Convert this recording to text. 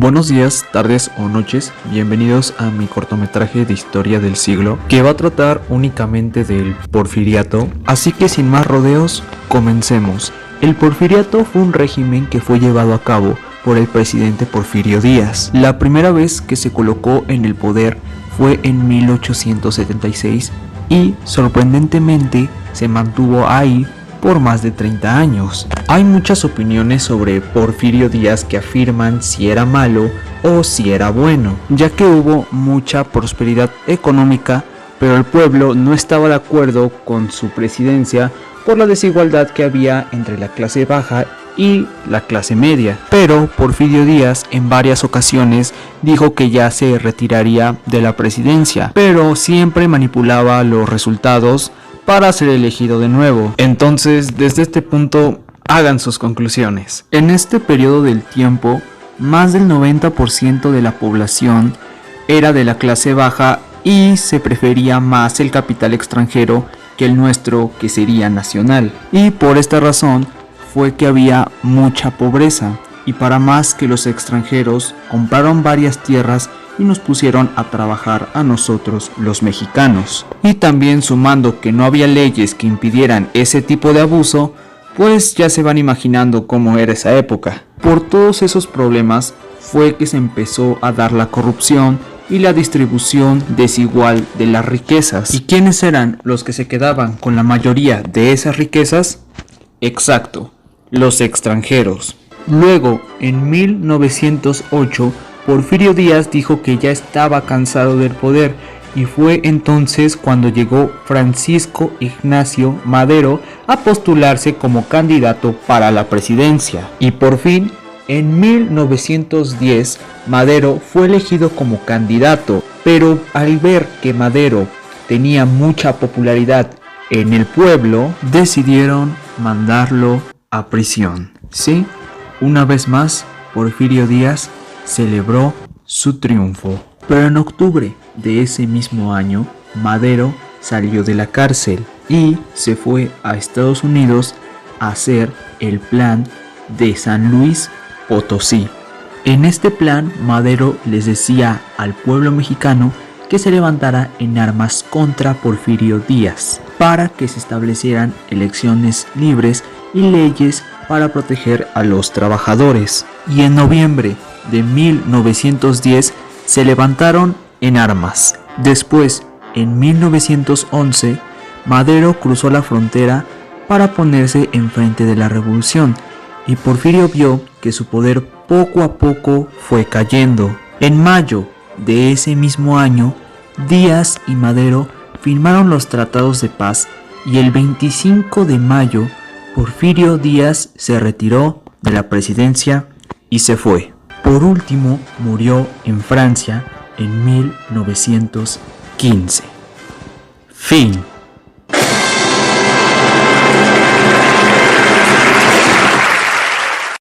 Buenos días, tardes o noches, bienvenidos a mi cortometraje de historia del siglo, que va a tratar únicamente del Porfiriato, así que sin más rodeos, comencemos. El Porfiriato fue un régimen que fue llevado a cabo por el presidente Porfirio Díaz. La primera vez que se colocó en el poder fue en 1876 y, sorprendentemente, se mantuvo ahí por más de 30 años. Hay muchas opiniones sobre Porfirio Díaz que afirman si era malo o si era bueno, ya que hubo mucha prosperidad económica, pero el pueblo no estaba de acuerdo con su presidencia por la desigualdad que había entre la clase baja y la clase media. Pero Porfirio Díaz en varias ocasiones dijo que ya se retiraría de la presidencia, pero siempre manipulaba los resultados para ser elegido de nuevo. Entonces, desde este punto, hagan sus conclusiones. En este periodo del tiempo, más del 90% de la población era de la clase baja y se prefería más el capital extranjero que el nuestro, que sería nacional. Y por esta razón fue que había mucha pobreza, y para más que los extranjeros compraron varias tierras y nos pusieron a trabajar a nosotros los mexicanos. Y también sumando que no había leyes que impidieran ese tipo de abuso, pues ya se van imaginando cómo era esa época. Por todos esos problemas fue que se empezó a dar la corrupción y la distribución desigual de las riquezas. ¿Y quiénes eran los que se quedaban con la mayoría de esas riquezas? Exacto, los extranjeros. Luego, en 1908, Porfirio Díaz dijo que ya estaba cansado del poder, y fue entonces cuando llegó Francisco Ignacio Madero a postularse como candidato para la presidencia. Y por fin, en 1910, Madero fue elegido como candidato, pero al ver que Madero tenía mucha popularidad en el pueblo, decidieron mandarlo a prisión. Sí, una vez más, Porfirio Díaz celebró su triunfo. Pero en octubre de ese mismo año, Madero salió de la cárcel y se fue a Estados Unidos a hacer el plan de San Luis Potosí. En este plan, Madero les decía al pueblo mexicano que se levantara en armas contra Porfirio Díaz para que se establecieran elecciones libres y leyes para proteger a los trabajadores. Y en noviembre de 1910 se levantaron en armas. Después, en 1911, Madero cruzó la frontera para ponerse enfrente de la revolución, y Porfirio vio que su poder poco a poco fue cayendo. En mayo de ese mismo año, Díaz y Madero firmaron los tratados de paz, y el 25 de mayo, Porfirio Díaz se retiró de la presidencia y se fue. Por último, murió en Francia en 1915. Fin.